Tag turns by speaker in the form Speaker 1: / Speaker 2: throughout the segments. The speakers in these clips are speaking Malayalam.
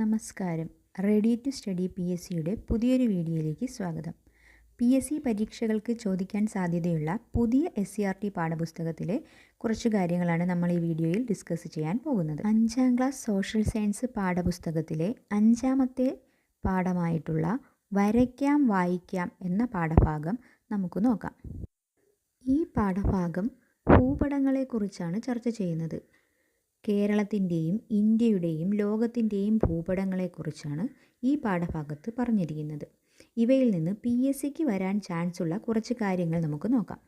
Speaker 1: നമസ്കാരം. റെഡി ടു സ്റ്റഡി PSCയുടെ പുതിയൊരു വീഡിയോയിലേക്ക് സ്വാഗതം. PSC പരീക്ഷകൾക്ക് ചോദിക്കാൻ സാധ്യതയുള്ള പുതിയ SCERT പാഠപുസ്തകത്തിലെ കുറച്ച് കാര്യങ്ങളാണ് നമ്മൾ ഈ വീഡിയോയിൽ ഡിസ്കസ് ചെയ്യാൻ പോകുന്നത്. 5ാം ക്ലാസ് സോഷ്യൽ സയൻസ് പാഠപുസ്തകത്തിലെ 5ാമത്തെ പാഠമായിട്ടുള്ള വരയ്ക്കാം വായിക്കാം എന്ന പാഠഭാഗം നമുക്ക് നോക്കാം. ഈ പാഠഭാഗം ഭൂപടങ്ങളെക്കുറിച്ചാണ് ചർച്ച ചെയ്യുന്നത്. കേരളത്തിൻ്റെയും ഇന്ത്യയുടെയും ലോകത്തിൻ്റെയും ഭൂപടങ്ങളെക്കുറിച്ചാണ് ഈ പാഠഭാഗത്ത് പറഞ്ഞിരിക്കുന്നത്. ഇവയിൽ നിന്ന് PSCക്ക് വരാൻ ചാൻസ് ഉള്ള കുറച്ച് കാര്യങ്ങൾ നമുക്ക് നോക്കാം.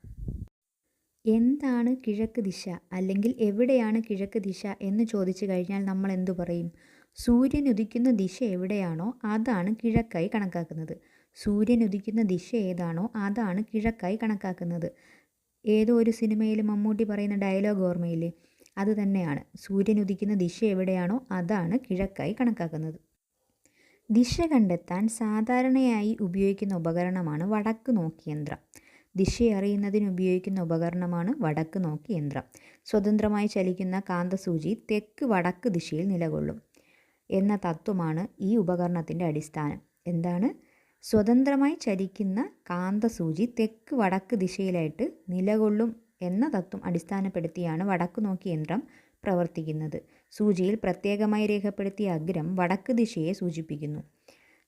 Speaker 1: എന്താണ് കിഴക്ക് ദിശ അല്ലെങ്കിൽ എവിടെയാണ് കിഴക്ക് ദിശ എന്ന് ചോദിച്ചു കഴിഞ്ഞാൽ നമ്മൾ എന്തു പറയും? സൂര്യൻ ഉദിക്കുന്ന ദിശ എവിടെയാണോ അതാണ് കിഴക്കായി കണക്കാക്കുന്നത്. സൂര്യൻ ഉദിക്കുന്ന ദിശ ഏതാണോ അതാണ് കിഴക്കായി കണക്കാക്കുന്നത്. ഏതോ ഒരു സിനിമയിൽ മമ്മൂട്ടി പറയുന്ന ഡയലോഗ് ഓർമ്മയില്ലേ? അത് തന്നെയാണ്. സൂര്യൻ ഉദിക്കുന്ന ദിശ എവിടെയാണോ അതാണ് കിഴക്കായി കണക്കാക്കുന്നത്. ദിശ കണ്ടെത്താൻ സാധാരണയായി ഉപയോഗിക്കുന്ന ഉപകരണമാണ് വടക്ക് നോക്കി യന്ത്രം. ദിശ അറിയുന്നതിന് ഉപയോഗിക്കുന്ന ഉപകരണമാണ് വടക്ക് നോക്കി യന്ത്രം. സ്വതന്ത്രമായി ചലിക്കുന്ന കാന്തസൂചി തെക്ക് വടക്ക് ദിശയിൽ നിലകൊള്ളും എന്ന തത്വമാണ് ഈ ഉപകരണത്തിൻ്റെ അടിസ്ഥാനം. എന്താണ്? സ്വതന്ത്രമായി ചലിക്കുന്ന കാന്തസൂചി തെക്ക് വടക്ക് ദിശയിലായിട്ട് നിലകൊള്ളും എന്ന തത്വം അടിസ്ഥാനപ്പെടുത്തിയാണ് വടക്ക് നോക്കി യന്ത്രം പ്രവർത്തിക്കുന്നത്. സൂചിയിൽ പ്രത്യേകമായി രേഖപ്പെടുത്തിയ അഗ്രം വടക്ക് ദിശയെ സൂചിപ്പിക്കുന്നു.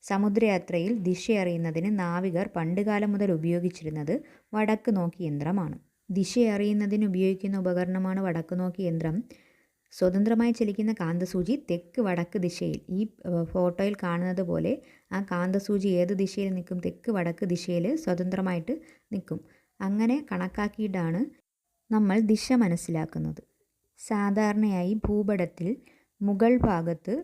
Speaker 1: സമുദ്രയാത്രയിൽ ദിശ അറിയുന്നതിന് നാവികർ പണ്ടുകാലം മുതൽ ഉപയോഗിച്ചിരുന്നത് വടക്ക് നോക്കി യന്ത്രമാണ്. ദിശ അറിയുന്നതിന് ഉപയോഗിക്കുന്ന ഉപകരണമാണ് വടക്ക് നോക്കി യന്ത്രം. സ്വതന്ത്രമായി ചലിക്കുന്ന കാന്തസൂചി തെക്ക് വടക്ക് ദിശയിൽ, ഈ ഫോട്ടോയിൽ കാണുന്നത് പോലെ ആ കാന്തസൂചി ഏത് ദിശയിൽ നിൽക്കും? തെക്ക് വടക്ക് ദിശയിൽ സ്വതന്ത്രമായിട്ട് നിൽക്കും. അങ്ങനെ കണക്കാക്കിയിട്ടാണ് നമ്മൾ ദിശ മനസ്സിലാക്കുന്നത്. സാധാരണയായി ഭൂപടത്തിൽ മുകൾ ഭാഗത്ത്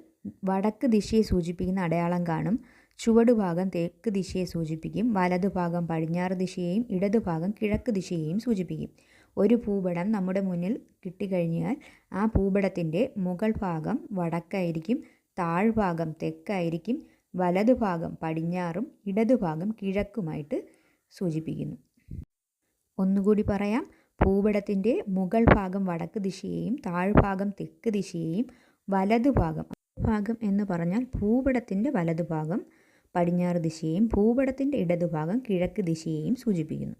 Speaker 1: വടക്ക് ദിശയെ സൂചിപ്പിക്കുന്ന അടയാളം കാണും. ചുവടുഭാഗം തെക്ക് ദിശയെ സൂചിപ്പിക്കും. വലതുഭാഗം പടിഞ്ഞാറ് ദിശയെയും ഇടതുഭാഗം കിഴക്ക് ദിശയെയും സൂചിപ്പിക്കും. ഒരു ഭൂപടം നമ്മുടെ മുന്നിൽ കിട്ടിക്കഴിഞ്ഞാൽ ആ ഭൂപടത്തിൻ്റെ മുകൾ ഭാഗം വടക്കായിരിക്കും, താഴ്ഭാഗം തെക്കായിരിക്കും, വലതുഭാഗം പടിഞ്ഞാറും ഇടതുഭാഗം കിഴക്കുമായിട്ട് സൂചിപ്പിക്കുന്നു. ഒന്നുകൂടി പറയാം. ഭൂപടത്തിൻ്റെ മുകൾ ഭാഗം വടക്ക് ദിശയെയും താഴ്ഭാഗം തെക്ക് ദിശയെയും വലതുഭാഗം എന്ന് പറഞ്ഞാൽ ഭൂപടത്തിൻ്റെ വലതുഭാഗം പടിഞ്ഞാറ് ദിശയെയും ഭൂപടത്തിൻ്റെ ഇടതുഭാഗം കിഴക്ക് ദിശയെയും സൂചിപ്പിക്കുന്നു.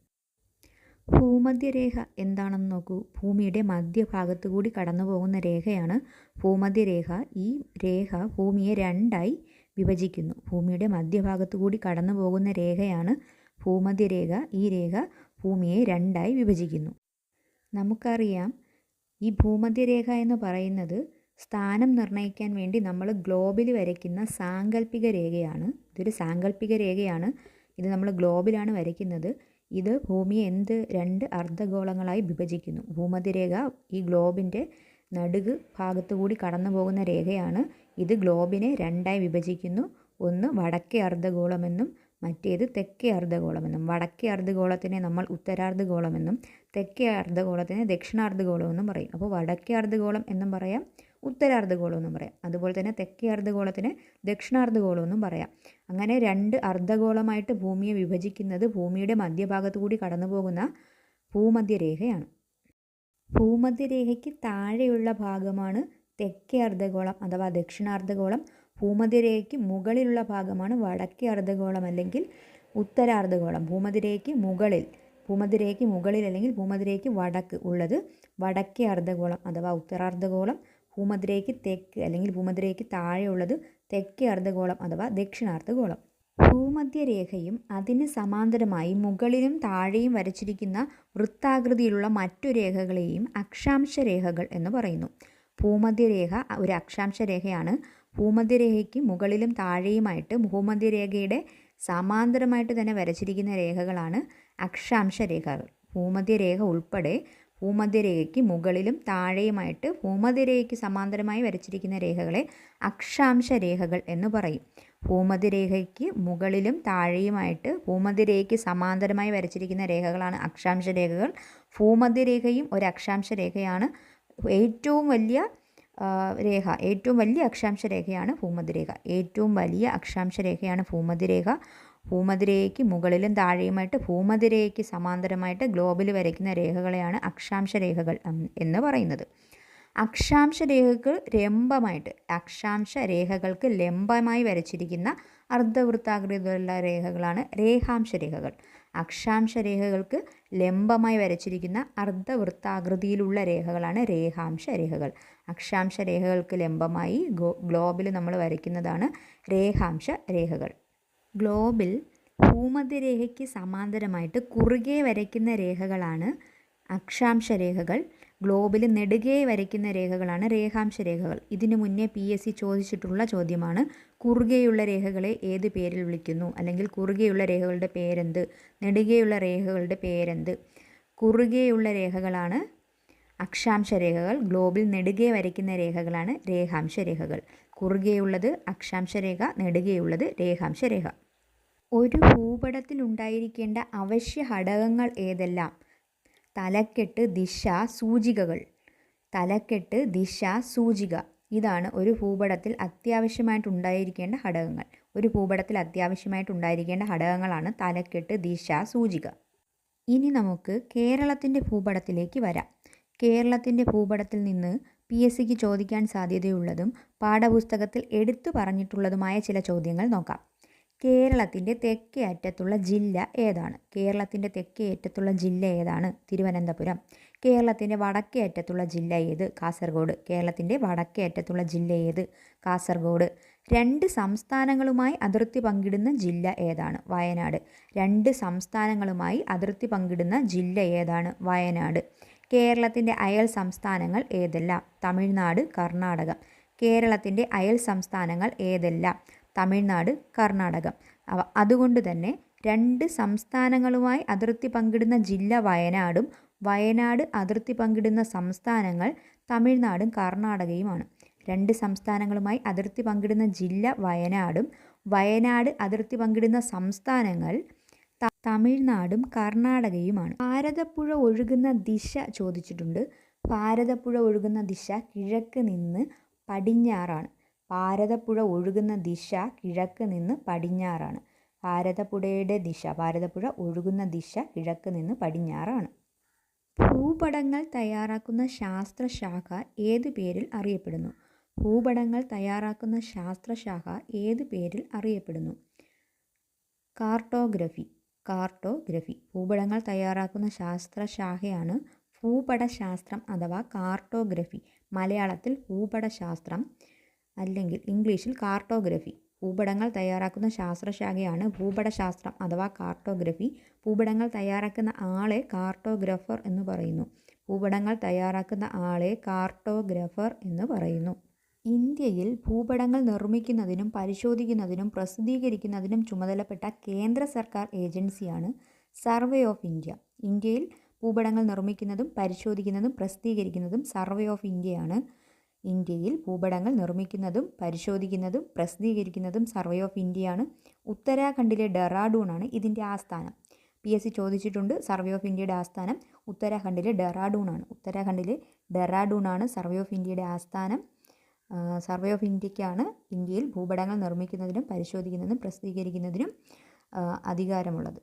Speaker 1: ഭൂമധ്യരേഖ എന്താണെന്ന് നോക്കൂ. ഭൂമിയുടെ മധ്യഭാഗത്തു കൂടി കടന്നു പോകുന്ന രേഖയാണ് ഭൂമധ്യരേഖ. ഈ രേഖ ഭൂമിയെ രണ്ടായി വിഭജിക്കുന്നു. ഭൂമിയുടെ മധ്യഭാഗത്തു കൂടി കടന്നു പോകുന്ന രേഖയാണ് ഭൂമധ്യരേഖ. ഈ രേഖ ഭൂമിയെ രണ്ടായി വിഭജിക്കുന്നു. നമുക്കറിയാം, ഈ ഭൂമധ്യരേഖ എന്ന് പറയുന്നത് സ്ഥാനം നിർണ്ണയിക്കാൻ വേണ്ടി നമ്മൾ ഗ്ലോബിൽ വരയ്ക്കുന്ന സാങ്കല്പിക രേഖയാണ്. ഇതൊരു സാങ്കല്പിക രേഖയാണ്. ഇത് നമ്മൾ ഗ്ലോബിലാണ് വരയ്ക്കുന്നത്. ഇത് ഭൂമിയെ രണ്ട് അർദ്ധഗോളങ്ങളായി വിഭജിക്കുന്നു. ഭൂമധ്യരേഖ ഈ ഗ്ലോബിൻ്റെ നടുക്ക് ഭാഗത്തു കൂടി കടന്നു പോകുന്ന രേഖയാണ്. ഇത് ഗ്ലോബിനെ രണ്ടായി വിഭജിക്കുന്നു. ഒന്ന് വടക്കേ അർദ്ധഗോളമെന്നും മറ്റേത് തെക്കേ അർദ്ധഗോളമെന്നും. വടക്കേ അർദ്ധഗോളത്തിനെ നമ്മൾ ഉത്തരാർദ്ധഗോളമെന്നും തെക്കേ അർദ്ധഗോളത്തിനെ ദക്ഷിണാർദ്ധഗോളമെന്നും പറയും. അപ്പോൾ വടക്കേ അർദ്ധഗോളം എന്നും പറയാം, ഉത്തരാർദ്ധഗോളം എന്നും പറയാം. അതുപോലെ തന്നെ തെക്കേ അർദ്ധഗോളത്തിന് ദക്ഷിണാർദ്ധഗോളം എന്നും പറയാം. അങ്ങനെ രണ്ട് അർദ്ധഗോളമായിട്ട് ഭൂമിയെ വിഭജിക്കുന്നത് ഭൂമിയുടെ മധ്യഭാഗത്തു കൂടി കടന്നു പോകുന്ന ഭൂമധ്യരേഖയാണ്. ഭൂമധ്യരേഖയ്ക്ക് താഴെയുള്ള ഭാഗമാണ് തെക്കേ അർദ്ധഗോളം അഥവാ ദക്ഷിണാർദ്ധഗോളം. ഭൂമധ്യരേഖയ്ക്ക് മുകളിലുള്ള ഭാഗമാണ് വടക്കേ അർദ്ധഗോളം അല്ലെങ്കിൽ ഉത്തരാർദ്ധഗോളം. ഭൂമധ്യരേഖയ്ക്ക് മുകളിൽ അല്ലെങ്കിൽ ഭൂമധ്യരേഖയ്ക്ക് വടക്ക് ഉള്ളത് വടക്കേ അർദ്ധഗോളം അഥവാ ഉത്തരാർദ്ധഗോളം. ഭൂമധ്യരേഖയ്ക്ക് തെക്ക് അല്ലെങ്കിൽ ഭൂമധ്യരേഖയ്ക്ക് താഴെയുള്ളത് തെക്കേ അർദ്ധഗോളം അഥവാ ദക്ഷിണാർദ്ധഗോളം. ഭൂമധ്യരേഖയും അതിന് സമാന്തരമായി മുകളിലും താഴെയും വരച്ചിരിക്കുന്ന വൃത്താകൃതിയിലുള്ള മറ്റു രേഖകളെയും അക്ഷാംശ രേഖകൾ എന്ന് പറയുന്നു. ഭൂമധ്യരേഖ ഒരു അക്ഷാംശ രേഖയാണ്. ഭൂമധ്യരേഖയ്ക്ക് മുകളിലും താഴെയുമായിട്ട് ഭൂമധ്യരേഖയുടെ സമാന്തരമായിട്ട് തന്നെ വരച്ചിരിക്കുന്ന രേഖകളാണ് അക്ഷാംശ രേഖകൾ. ഭൂമധ്യരേഖ ഉൾപ്പെടെ ഭൂമധ്യരേഖയ്ക്ക് മുകളിലും താഴെയുമായിട്ട് ഭൂമധ്യരേഖയ്ക്ക് സമാന്തരമായി വരച്ചിരിക്കുന്ന രേഖകളെ അക്ഷാംശ രേഖകൾ എന്ന് പറയും. ഭൂമധ്യരേഖയ്ക്ക് മുകളിലും താഴെയുമായിട്ട് ഭൂമധ്യരേഖയ്ക്ക് സമാന്തരമായി വരച്ചിരിക്കുന്ന രേഖകളാണ് അക്ഷാംശ രേഖകൾ. ഭൂമധ്യരേഖയും ഒരു അക്ഷാംശ രേഖയാണ്. ഏറ്റവും വലിയ അക്ഷാംശ രേഖയാണ് ഭൂമധ്യരേഖ. ഏറ്റവും വലിയ അക്ഷാംശ രേഖയാണ് ഭൂമധ്യരേഖ. ഭൂമധ്യരേഖയ്ക്ക് മുകളിലും താഴെയുമായിട്ട് ഭൂമധ്യരേഖയ്ക്ക് സമാന്തരമായിട്ട് ഗ്ലോബിൽ വരയ്ക്കുന്ന രേഖകളെയാണ് അക്ഷാംശ രേഖകൾ എന്ന് പറയുന്നത്. അക്ഷാംശ രേഖകൾക്ക് ലംബമായി വരച്ചിരിക്കുന്ന അർദ്ധവൃത്താകൃതിയിലുള്ള രേഖകളാണ് രേഖാംശ രേഖകൾ. അക്ഷാംശ രേഖകൾക്ക് ലംബമായി വരച്ചിരിക്കുന്ന അർദ്ധവൃത്താകൃതിയിലുള്ള രേഖകളാണ് രേഖാംശ രേഖകൾ. അക്ഷാംശ രേഖകൾക്ക് ലംബമായി ഗ്ലോബിൽ നമ്മൾ വരയ്ക്കുന്നതാണ് രേഖാംശ രേഖകൾ. ഗ്ലോബിൽ ഭൂമധ്യരേഖയ്ക്ക് സമാന്തരമായിട്ട് കുറുകെ വരയ്ക്കുന്ന രേഖകളാണ് അക്ഷാംശ രേഖകൾ. ഗ്ലോബിൽ നെടുകെ വരയ്ക്കുന്ന രേഖകളാണ് രേഖാംശ രേഖകൾ. ഇതിനു മുന്നേ PSC ചോദിച്ചിട്ടുള്ള ചോദ്യമാണ്, കുറുകെയുള്ള രേഖകളെ ഏത് പേരിൽ വിളിക്കുന്നു, അല്ലെങ്കിൽ കുറുകെയുള്ള രേഖകളുടെ പേരെന്ത്, നെടുകെയുള്ള രേഖകളുടെ പേരെന്ത്. കുറുകെയുള്ള രേഖകളാണ് അക്ഷാംശ രേഖകൾ. ഗ്ലോബിൽ നെടുകെ വരയ്ക്കുന്ന രേഖകളാണ് രേഖാംശ രേഖകൾ. കുറുകെയുള്ളത് അക്ഷാംശ രേഖ, നെടുകെയുള്ളത് രേഖാംശ രേഖ. ഒരു ഭൂപടത്തിൽ ഉണ്ടായിരിക്കേണ്ട അവശ്യ ഘടകങ്ങൾ ഏതെല്ലാം? തലക്കെട്ട്, ദിശ, സൂചികകൾ. തലക്കെട്ട്, ദിശ, സൂചിക. ഇതാണ് ഒരു ഭൂപടത്തിൽ അത്യാവശ്യമായിട്ടുണ്ടായിരിക്കേണ്ട ഘടകങ്ങൾ. ഒരു ഭൂപടത്തിൽ അത്യാവശ്യമായിട്ടുണ്ടായിരിക്കേണ്ട ഘടകങ്ങളാണ് തലക്കെട്ട്, ദിശ, സൂചിക. ഇനി നമുക്ക് കേരളത്തിൻ്റെ ഭൂപടത്തിലേക്ക് വരാം. കേരളത്തിൻ്റെ ഭൂപടത്തിൽ നിന്ന് PSCക്ക് ചോദിക്കാൻ സാധ്യതയുള്ളതും പാഠപുസ്തകത്തിൽ എടുത്തു പറഞ്ഞിട്ടുള്ളതുമായ ചില ചോദ്യങ്ങൾ നോക്കാം. കേരളത്തിൻ്റെ തെക്കേ അറ്റത്തുള്ള ജില്ല ഏതാണ്? കേരളത്തിൻ്റെ തെക്കേ അറ്റത്തുള്ള ജില്ല ഏതാണ്? തിരുവനന്തപുരം. കേരളത്തിൻ്റെ വടക്കേ അറ്റത്തുള്ള ജില്ല ഏത്? കാസർഗോഡ്. കേരളത്തിൻ്റെ വടക്കേ അറ്റത്തുള്ള ജില്ല ഏത്? കാസർഗോഡ്. 2 സംസ്ഥാനങ്ങളുമായി അതിർത്തി പങ്കിടുന്ന ജില്ല ഏതാണ്? വയനാട്. 2 സംസ്ഥാനങ്ങളുമായി അതിർത്തി പങ്കിടുന്ന ജില്ല ഏതാണ്? വയനാട്. കേരളത്തിൻ്റെ അയൽ സംസ്ഥാനങ്ങൾ ഏതെല്ലാം? തമിഴ്നാട്, കർണാടകം. കേരളത്തിൻ്റെ അയൽ സംസ്ഥാനങ്ങൾ ഏതെല്ലാം? തമിഴ്നാട്, കർണാടകം. അതുകൊണ്ട് തന്നെ 2 സംസ്ഥാനങ്ങളുമായി അതിർത്തി പങ്കിടുന്ന ജില്ല വയനാടും വയനാട് അതിർത്തി പങ്കിടുന്ന സംസ്ഥാനങ്ങൾ തമിഴ്നാടും കർണാടകയുമാണ്. 2 സംസ്ഥാനങ്ങളുമായി അതിർത്തി പങ്കിടുന്ന ജില്ല വയനാടും വയനാട് അതിർത്തി പങ്കിടുന്ന സംസ്ഥാനങ്ങൾ തമിഴ്നാടും കർണാടകയുമാണ്. ഭാരതപ്പുഴ ഒഴുകുന്ന ദിശ ചോദിച്ചിട്ടുണ്ട്. ഭാരതപ്പുഴ ഒഴുകുന്ന ദിശ കിഴക്ക് നിന്ന് പടിഞ്ഞാറാണ്. ഭാരതപ്പുഴ ഒഴുകുന്ന ദിശ കിഴക്ക് നിന്ന് പടിഞ്ഞാറാണ്. ഭാരതപ്പുഴ ഒഴുകുന്ന ദിശ കിഴക്ക് നിന്ന് പടിഞ്ഞാറാണ്. ഭൂപടങ്ങൾ തയ്യാറാക്കുന്ന ശാസ്ത്രശാഖ ഏത് പേരിൽ അറിയപ്പെടുന്നു? ഭൂപടങ്ങൾ തയ്യാറാക്കുന്ന ശാസ്ത്രശാഖ ഏത് പേരിൽ അറിയപ്പെടുന്നു? കാർട്ടോഗ്രഫി. ഭൂപടങ്ങൾ തയ്യാറാക്കുന്ന ശാസ്ത്രശാഖയാണ് ഭൂപടശാസ്ത്രം അഥവാ കാർട്ടോഗ്രഫി. മലയാളത്തിൽ ഭൂപടശാസ്ത്രം, അല്ലെങ്കിൽ ഇംഗ്ലീഷിൽ കാർട്ടോഗ്രഫി. ഭൂപടങ്ങൾ തയ്യാറാക്കുന്ന ശാസ്ത്രശാഖയാണ് ഭൂപടശാസ്ത്രം അഥവാ കാർട്ടോഗ്രഫി. ഭൂപടങ്ങൾ തയ്യാറാക്കുന്ന ആളെ കാർട്ടോഗ്രഫർ എന്ന് പറയുന്നു. ഭൂപടങ്ങൾ തയ്യാറാക്കുന്ന ആളെ കാർട്ടോഗ്രഫർ എന്ന് പറയുന്നു. ഇന്ത്യയിൽ ഭൂപടങ്ങൾ നിർമ്മിക്കുന്നതിനും പരിശോധിക്കുന്നതിനും പ്രസിദ്ധീകരിക്കുന്നതിനും ചുമതലപ്പെട്ട കേന്ദ്ര സർക്കാർ ഏജൻസിയാണ് സർവേ ഓഫ് ഇന്ത്യ. ഇന്ത്യയിൽ ഭൂപടങ്ങൾ നിർമ്മിക്കുന്നതും പരിശോധിക്കുന്നതും പ്രസിദ്ധീകരിക്കുന്നതും സർവേ ഓഫ് ഇന്ത്യയാണ്. ഇന്ത്യയിൽ ഭൂപടങ്ങൾ നിർമ്മിക്കുന്നതും പരിശോധിക്കുന്നതും പ്രസിദ്ധീകരിക്കുന്നതും സർവേ ഓഫ് ഇന്ത്യയാണ്. ഉത്തരാഖണ്ഡിലെ ഡെറാഡൂണാണ് ഇതിൻ്റെ ആസ്ഥാനം. PSC ചോദിച്ചിട്ടുണ്ട്. സർവേ ഓഫ് ഇന്ത്യയുടെ ആസ്ഥാനം ഉത്തരാഖണ്ഡിലെ ഡെറാഡൂണാണ് സർവേ ഓഫ് ഇന്ത്യയുടെ ആസ്ഥാനം. സർവേ ഓഫ് ഇന്ത്യക്കാണ് ഇന്ത്യയിൽ ഭൂപടങ്ങൾ നിർമ്മിക്കുന്നതിനും പരിശോധിക്കുന്നതിനും പ്രസിദ്ധീകരിക്കുന്നതിനും അധികാരമുള്ളത്.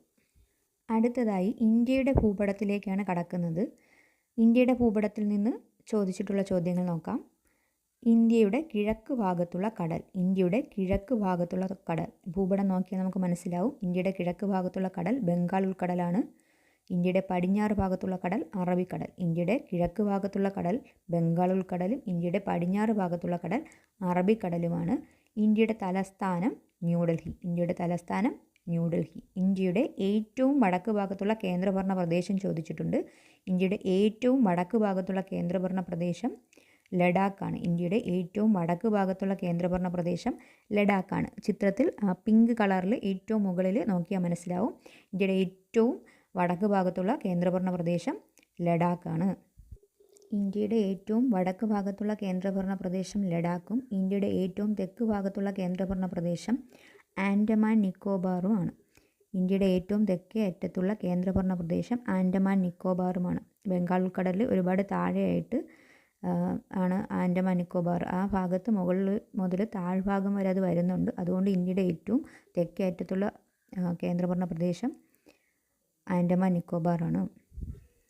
Speaker 1: അടുത്തതായി ഇന്ത്യയുടെ ഭൂപടത്തിലേക്കാണ് കടക്കുന്നത്. ഇന്ത്യയുടെ ഭൂപടത്തിൽ നിന്ന് ചോദിച്ചിട്ടുള്ള ചോദ്യങ്ങൾ നോക്കാം. ഇന്ത്യയുടെ കിഴക്ക് ഭാഗത്തുള്ള കടൽ. ഭൂപടം നോക്കിയാൽ നമുക്ക് മനസ്സിലാവും. ഇന്ത്യയുടെ കിഴക്ക് ഭാഗത്തുള്ള കടൽ ബംഗാൾ ഉൾക്കടലാണ്. ഇന്ത്യയുടെ പടിഞ്ഞാറ് ഭാഗത്തുള്ള കടൽ അറബിക്കടൽ. ഇന്ത്യയുടെ കിഴക്ക് ഭാഗത്തുള്ള കടൽ ബംഗാൾ ഉൾക്കടലും ഇന്ത്യയുടെ പടിഞ്ഞാറ് ഭാഗത്തുള്ള കടൽ അറബിക്കടലുമാണ്. ഇന്ത്യയുടെ തലസ്ഥാനം ന്യൂഡൽഹി. ഇന്ത്യയുടെ ഏറ്റവും വടക്ക് ഭാഗത്തുള്ള കേന്ദ്രഭരണ പ്രദേശം ചോദിച്ചിട്ടുണ്ട്. ഇന്ത്യയുടെ ഏറ്റവും വടക്ക് ഭാഗത്തുള്ള കേന്ദ്രഭരണ പ്രദേശം ലഡാക്കാണ്. ഇന്ത്യയുടെ ഏറ്റവും വടക്ക് ഭാഗത്തുള്ള കേന്ദ്രഭരണ പ്രദേശം ലഡാക്കാണ്. ചിത്രത്തിൽ പിങ്ക് കളറിൽ ഏറ്റവും മുകളിൽ നോക്കിയാൽ മനസ്സിലാവും. ഇന്ത്യയുടെ ഏറ്റവും വടക്ക് ഭാഗത്തുള്ള കേന്ദ്രഭരണ പ്രദേശം ലഡാക്കാണ്. ഇന്ത്യയുടെ ഏറ്റവും വടക്ക് ഭാഗത്തുള്ള കേന്ദ്രഭരണ പ്രദേശം ലഡാക്കും ഇന്ത്യയുടെ ഏറ്റവും തെക്ക് ഭാഗത്തുള്ള കേന്ദ്രഭരണ പ്രദേശം ആൻഡമാൻ നിക്കോബാറുമാണ്. ഇന്ത്യയുടെ ഏറ്റവും തെക്കേ അറ്റത്തുള്ള കേന്ദ്രഭരണ പ്രദേശം ആൻഡമാൻ നിക്കോബാറുമാണ്. ബംഗാൾ ഉൾക്കടലിൽ ഒരുപാട് താഴെയായിട്ട് ആണ് ആൻഡമാൻ നിക്കോബാർ. ആ ഭാഗത്ത് മുകളിൽ മുതൽ താഴ്ഭാഗം വരെ അത് വരുന്നുണ്ട്. അതുകൊണ്ട് ഇന്ത്യയുടെ ഏറ്റവും തെക്കേ അറ്റത്തുള്ള കേന്ദ്രഭരണ പ്രദേശം ആൻഡമാൻ നിക്കോബാറാണ്.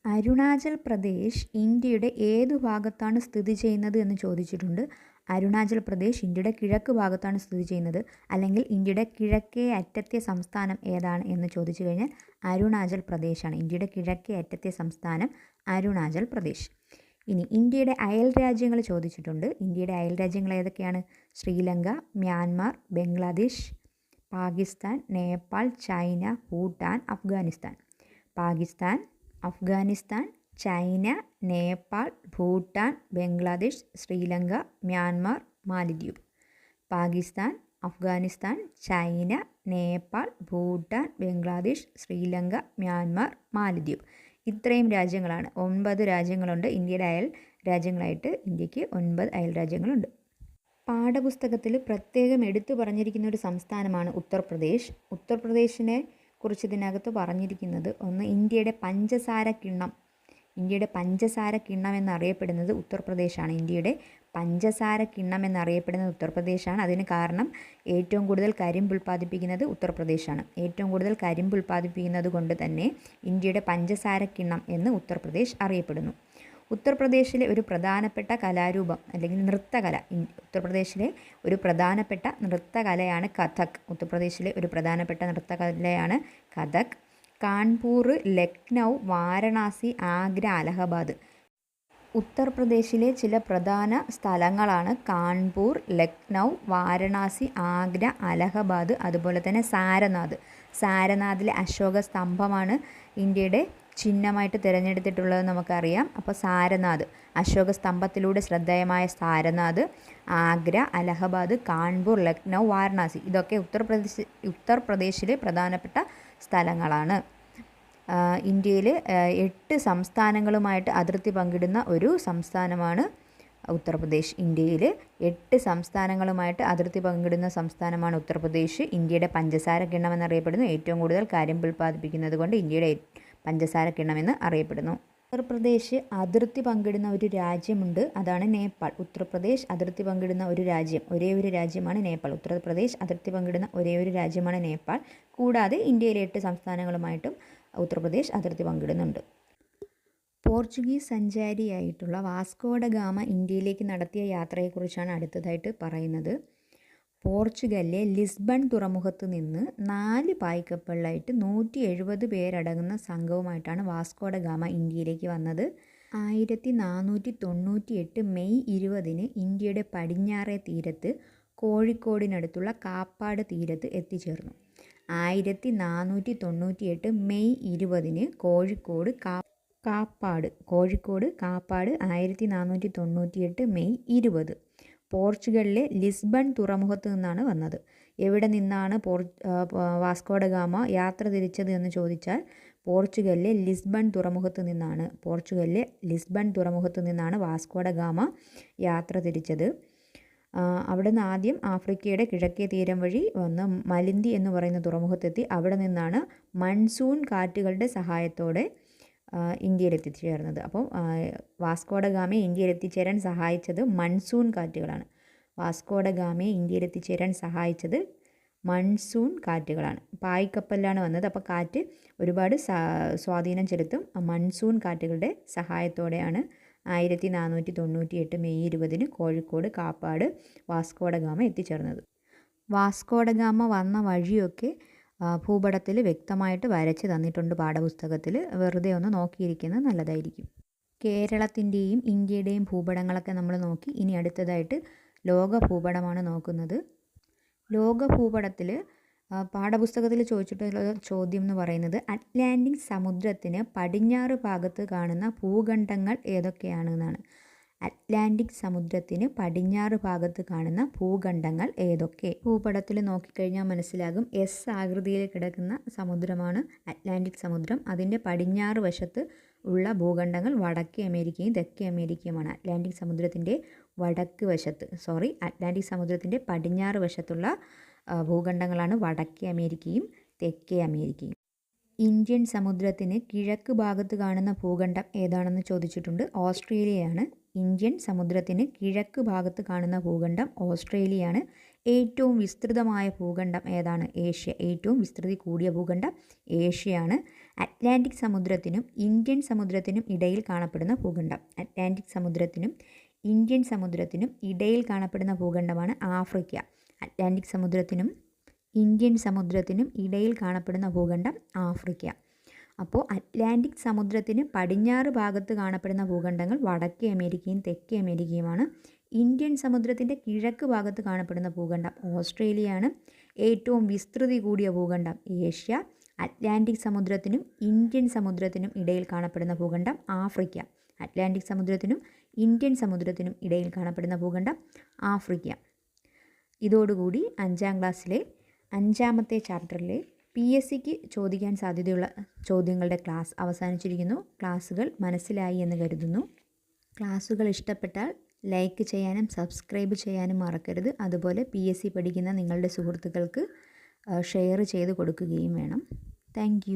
Speaker 1: അരുണാചൽ പ്രദേശ് ഇന്ത്യയുടെ ഏതു ഭാഗത്താണ് സ്ഥിതി ചെയ്യുന്നത് എന്ന് ചോദിച്ചിട്ടുണ്ട്. അരുണാചൽ പ്രദേശ് ഇന്ത്യയുടെ കിഴക്ക് ഭാഗത്താണ് സ്ഥിതി ചെയ്യുന്നത്. അല്ലെങ്കിൽ ഇന്ത്യയുടെ കിഴക്കേ അറ്റത്തെ സംസ്ഥാനം ഏതാണ് എന്ന് ചോദിച്ചു കഴിഞ്ഞാൽ അരുണാചൽ പ്രദേശാണ്. ഇന്ത്യയുടെ കിഴക്കേ അറ്റത്തെ സംസ്ഥാനം അരുണാചൽ പ്രദേശ്. ഇനി ഇന്ത്യയുടെ അയൽ രാജ്യങ്ങൾ ചോദിച്ചിട്ടുണ്ട്. ഇന്ത്യയുടെ അയൽ രാജ്യങ്ങൾ ഏതൊക്കെയാണ്? Sri Lanka, Myanmar, Bangladesh, Pakistan, Nepal, China, Bhutan, Afghanistan. Pakistan, Afghanistan, China, Nepal, Bhutan, Bangladesh, Sri Lanka, Myanmar, മാലിദ്വീപ്. പാകിസ്ഥാൻ, അഫ്ഗാനിസ്ഥാൻ, ചൈന, നേപ്പാൾ, ഭൂട്ടാൻ, ബംഗ്ലാദേശ്, ശ്രീലങ്ക, മ്യാൻമാർ, മാലിദ്വീപ്. ഇത്രയും രാജ്യങ്ങളാണ്. 9 രാജ്യങ്ങളുണ്ട്. ഇന്ത്യയുടെ അയൽ രാജ്യങ്ങളായിട്ട് ഇന്ത്യക്ക് 9 അയൽ രാജ്യങ്ങളുണ്ട്. പാഠപുസ്തകത്തിൽ പ്രത്യേകം എടുത്തു പറഞ്ഞിരിക്കുന്ന ഒരു സംസ്ഥാനമാണ് ഉത്തർപ്രദേശ്. ഉത്തർപ്രദേശിനെ കുറിച്ച് ഇതിനകത്ത് പറഞ്ഞിരിക്കുന്നത് ഒന്ന്, ഇന്ത്യയുടെ പഞ്ചസാര കിണ്ണം. ഇന്ത്യയുടെ പഞ്ചസാര കിണ്ണം എന്നറിയപ്പെടുന്നത് ഉത്തർപ്രദേശാണ്. ഇന്ത്യയുടെ പഞ്ചസാര കിണ്ണം എന്നറിയപ്പെടുന്നത് ഉത്തർപ്രദേശാണ്. അതിന് കാരണം ഏറ്റവും കൂടുതൽ കരിമ്പ് ഉൽപ്പാദിപ്പിക്കുന്നത് ഉത്തർപ്രദേശാണ്. ഏറ്റവും കൂടുതൽ കരിമ്പ് ഉൽപ്പാദിപ്പിക്കുന്നത് കൊണ്ട് തന്നെ ഇന്ത്യയുടെ പഞ്ചസാര കിണ്ണം എന്ന് ഉത്തർപ്രദേശ് അറിയപ്പെടുന്നു. ഉത്തർപ്രദേശിലെ ഒരു പ്രധാനപ്പെട്ട കലാരൂപം അല്ലെങ്കിൽ നൃത്തകല, ഉത്തർപ്രദേശിലെ ഒരു പ്രധാനപ്പെട്ട നൃത്തകലയാണ് കഥക്. ഉത്തർപ്രദേശിലെ ഒരു പ്രധാനപ്പെട്ട നൃത്തകലയാണ് കഥക്. കാൺപൂർ, ലക്നൗ, വാരണാസി, ആഗ്ര, അലഹബാദ്. ഉത്തർപ്രദേശിലെ ചില പ്രധാന സ്ഥലങ്ങളാണ് കാൺപൂർ, ലക്നൗ, വാരണാസി, ആഗ്ര, അലഹബാദ്, അതുപോലെ തന്നെ സാരനാഥ്. സാരനാഥിലെ അശോക സ്തംഭമാണ് ഇന്ത്യയുടെ ചിഹ്നമായിട്ട് തിരഞ്ഞെടുത്തിട്ടുള്ളത് നമുക്കറിയാം. അപ്പോൾ സാരനാഥ്, അശോക സ്തംഭത്തിലൂടെ ശ്രദ്ധേയമായ സാരനാഥ്, ആഗ്ര, അലഹബാദ്, കാൺപൂർ, ലക്നൗ, വാരണാസി ഇതൊക്കെ ഉത്തർപ്രദേശിലെ പ്രധാനപ്പെട്ട സ്ഥലങ്ങളാണ്. ഇന്ത്യയിൽ 8 സംസ്ഥാനങ്ങളുമായിട്ട് അതിർത്തി പങ്കിടുന്ന ഒരു സംസ്ഥാനമാണ് ഉത്തർപ്രദേശ്. ഇന്ത്യയിൽ 8 സംസ്ഥാനങ്ങളുമായിട്ട് അതിർത്തി പങ്കിടുന്ന സംസ്ഥാനമാണ് ഉത്തർപ്രദേശ്. ഇന്ത്യയുടെ പഞ്ചസാര കിണ്ണം എന്നറിയപ്പെടുന്നു. ഏറ്റവും കൂടുതൽ കരിമ്പ് ഉൽപ്പാദിപ്പിക്കുന്നത് കൊണ്ട് ഇന്ത്യയുടെ പഞ്ചസാര കിണ്ണമെന്ന് അറിയപ്പെടുന്നു. ഉത്തർപ്രദേശ് അതിർത്തി പങ്കിടുന്ന ഒരു രാജ്യമുണ്ട്, അതാണ് നേപ്പാൾ. ഉത്തർപ്രദേശ് അതിർത്തി പങ്കിടുന്ന ഒരു രാജ്യം, ഒരേ ഒരു രാജ്യമാണ് നേപ്പാൾ. ഉത്തർപ്രദേശ് അതിർത്തി പങ്കിടുന്ന ഒരേ ഒരു രാജ്യമാണ് നേപ്പാൾ. കൂടാതെ ഇന്ത്യയിലെ 8 സംസ്ഥാനങ്ങളുമായിട്ടും ഉത്തർപ്രദേശ് അതിർത്തി പങ്കിടുന്നുണ്ട്. പോർച്ചുഗീസ് സഞ്ചാരിയായിട്ടുള്ള വാസ്കോ ഡ ഗാമ ഇന്ത്യയിലേക്ക് നടത്തിയ യാത്രയെക്കുറിച്ചാണ് അടുത്തതായിട്ട് പറയുന്നത്. പോർച്ചുഗലിലെ ലിസ്ബൺ തുറമുഖത്ത് നിന്ന് 4 പായ്ക്കപ്പലിലായിട്ട് 170 പേരടങ്ങുന്ന സംഘവുമായിട്ടാണ് വാസ്കോ ഡ ഗാമ ഇന്ത്യയിലേക്ക് വന്നത്. 1498 മെയ് 20 ഇന്ത്യയുടെ പടിഞ്ഞാറേ തീരത്ത് കോഴിക്കോടിനടുത്തുള്ള കാപ്പാട് തീരത്ത് എത്തിച്ചേർന്നു. 1498 മെയ് 20 കോഴിക്കോട് കാപ്പാട് 1498 മെയ് 20 പോർച്ചുഗലിലെ ലിസ്ബൺ തുറമുഖത്ത് നിന്നാണ് വന്നത്. എവിടെ നിന്നാണ് വാസ്കോ ഡ ഗാമ യാത്ര തിരിച്ചത് എന്ന് ചോദിച്ചാൽ പോർച്ചുഗലിലെ ലിസ്ബൺ തുറമുഖത്ത് നിന്നാണ്. പോർച്ചുഗലിലെ ലിസ്ബൺ തുറമുഖത്ത് നിന്നാണ് വാസ്കോ ഡ ഗാമ യാത്ര തിരിച്ചത്. അവിടെ നിന്ന് ആദ്യം ആഫ്രിക്കയുടെ കിഴക്കേ തീരം വഴി വന്ന് മലിന്തി എന്ന് പറയുന്ന തുറമുഖത്തെത്തി. അവിടെ നിന്നാണ് മൺസൂൺ കാറ്റുകളുടെ സഹായത്തോടെ ഇന്ത്യയിൽ എത്തിച്ചേർന്നത്. അപ്പോൾ വാസ്കോ ഡ ഗാമയെ ഇന്ത്യയിൽ എത്തിച്ചേരാൻ സഹായിച്ചത് മൺസൂൺ കാറ്റുകളാണ്. വാസ്കോ ഡ ഗാമയെ ഇന്ത്യയിൽ എത്തിച്ചേരാൻ സഹായിച്ചത് മൺസൂൺ കാറ്റുകളാണ്. പായ്ക്കപ്പലിലാണ് വന്നത്. അപ്പോൾ കാറ്റ് ഒരുപാട് സ്വാധീനം ചെലുത്തും. മൺസൂൺ കാറ്റുകളുടെ സഹായത്തോടെയാണ് 1498 May 20 Kozhikode Kappad Vasco da Gama എത്തിച്ചേർന്നത്. വാസ്കോ ഡ ഗാമ വന്ന വഴിയൊക്കെ ഭൂപടത്തിൽ വ്യക്തമായിട്ട് വരച്ച് തന്നിട്ടുണ്ട് പാഠപുസ്തകത്തിൽ. വെറുതെ ഒന്ന് നോക്കിയിരിക്കുന്നത് നല്ലതായിരിക്കും. കേരളത്തിൻ്റെയും ഇന്ത്യയുടെയും ഭൂപടങ്ങളൊക്കെ നമ്മൾ നോക്കി. ഇനി അടുത്തതായിട്ട് ലോക ഭൂപടമാണ് നോക്കുന്നത്. ലോക ഭൂപടത്തിൽ പാഠപുസ്തകത്തിൽ ചോദിച്ചിട്ടുള്ള ചോദ്യം എന്ന് പറയുന്നത് അറ്റ്ലാന്റിക് സമുദ്രത്തിന് പടിഞ്ഞാറ് ഭാഗത്ത് കാണുന്ന ഭൂഖണ്ഡങ്ങൾ ഏതൊക്കെയാണെന്നാണ്. അറ്റ്ലാന്റിക് സമുദ്രത്തിന് പടിഞ്ഞാറ് ഭാഗത്ത് കാണുന്ന ഭൂഖണ്ഡങ്ങൾ ഏതൊക്കെ? ഭൂപടത്തിൽ നോക്കിക്കഴിഞ്ഞാൽ മനസ്സിലാകും. എസ് ആകൃതിയിൽ കിടക്കുന്ന സമുദ്രമാണ് അറ്റ്ലാന്റിക് സമുദ്രം. അതിൻ്റെ പടിഞ്ഞാറ് വശത്ത് ഉള്ള ഭൂഖണ്ഡങ്ങൾ വടക്കേ അമേരിക്കയും തെക്കേ അമേരിക്കയുമാണ്. അറ്റ്ലാന്റിക് സമുദ്രത്തിൻ്റെ അറ്റ്ലാന്റിക് സമുദ്രത്തിൻ്റെ പടിഞ്ഞാറ് വശത്തുള്ള ഭൂഖണ്ഡങ്ങളാണ് വടക്കേ അമേരിക്കയും തെക്കേ അമേരിക്കയും. ഇന്ത്യൻ സമുദ്രത്തിന് കിഴക്ക് ഭാഗത്ത് കാണുന്ന ഭൂഖണ്ഡം ഏതാണെന്ന് ചോദിച്ചിട്ടുണ്ട്. ഓസ്ട്രേലിയയാണ്. ഇന്ത്യൻ സമുദ്രത്തിന് കിഴക്ക് ഭാഗത്ത് കാണുന്ന ഭൂഖണ്ഡം ഓസ്ട്രേലിയയാണ്. ഏറ്റവും വിസ്തൃതമായ ഭൂഖണ്ഡം ഏതാണ്? ഏഷ്യ. ഏറ്റവും വിസ്തൃതി കൂടിയ ഭൂഖണ്ഡം ഏഷ്യയാണ്. അറ്റ്ലാന്റിക് സമുദ്രത്തിനും ഇന്ത്യൻ സമുദ്രത്തിനും ഇടയിൽ കാണപ്പെടുന്ന ഭൂഖണ്ഡം. അറ്റ്ലാന്റിക് സമുദ്രത്തിനും ഇന്ത്യൻ സമുദ്രത്തിനും ഇടയിൽ കാണപ്പെടുന്ന ഭൂഖണ്ഡമാണ് ആഫ്രിക്ക. അറ്റ്ലാന്റിക് സമുദ്രത്തിനും ഇന്ത്യൻ സമുദ്രത്തിനും ഇടയിൽ കാണപ്പെടുന്ന ഭൂഖണ്ഡം ആഫ്രിക്ക. അപ്പോൾ അറ്റ്ലാന്റിക് സമുദ്രത്തിന് പടിഞ്ഞാറ് ഭാഗത്ത് കാണപ്പെടുന്ന ഭൂഖണ്ഡങ്ങൾ വടക്കേ അമേരിക്കയും തെക്കേ അമേരിക്കയുമാണ്. ഇന്ത്യൻ സമുദ്രത്തിൻ്റെ കിഴക്ക് ഭാഗത്ത് കാണപ്പെടുന്ന ഭൂഖണ്ഡം ഓസ്ട്രേലിയയാണ്. ഏറ്റവും വിസ്തൃതി കൂടിയ ഭൂഖണ്ഡം ഏഷ്യ. അറ്റ്ലാന്റിക് സമുദ്രത്തിനും ഇന്ത്യൻ സമുദ്രത്തിനും ഇടയിൽ കാണപ്പെടുന്ന ഭൂഖണ്ഡം ആഫ്രിക്ക. അറ്റ്ലാന്റിക് സമുദ്രത്തിനും ഇന്ത്യൻ സമുദ്രത്തിനും ഇടയിൽ കാണപ്പെടുന്ന ഭൂഖണ്ഡം ആഫ്രിക്ക. ഇതോടുകൂടി 5ാം ക്ലാസ്സിലെ 5ാമത്തെ ചാപ്റ്ററിലെ PSCക്ക് ചോദിക്കാൻ സാധ്യതയുള്ള ചോദ്യങ്ങളുടെ ക്ലാസ് അവസാനിച്ചിരിക്കുന്നു. ക്ലാസ്സുകൾ മനസ്സിലായി എന്ന് കരുതുന്നു. ക്ലാസ്സുകൾ ഇഷ്ടപ്പെട്ടാൽ ലൈക്ക് ചെയ്യാനും സബ്സ്ക്രൈബ് ചെയ്യാനും മറക്കരുത്. അതുപോലെ PSC പഠിക്കുന്ന നിങ്ങളുടെ സുഹൃത്തുക്കൾക്ക് ഷെയർ ചെയ്ത് കൊടുക്കുകയും വേണം. താങ്ക്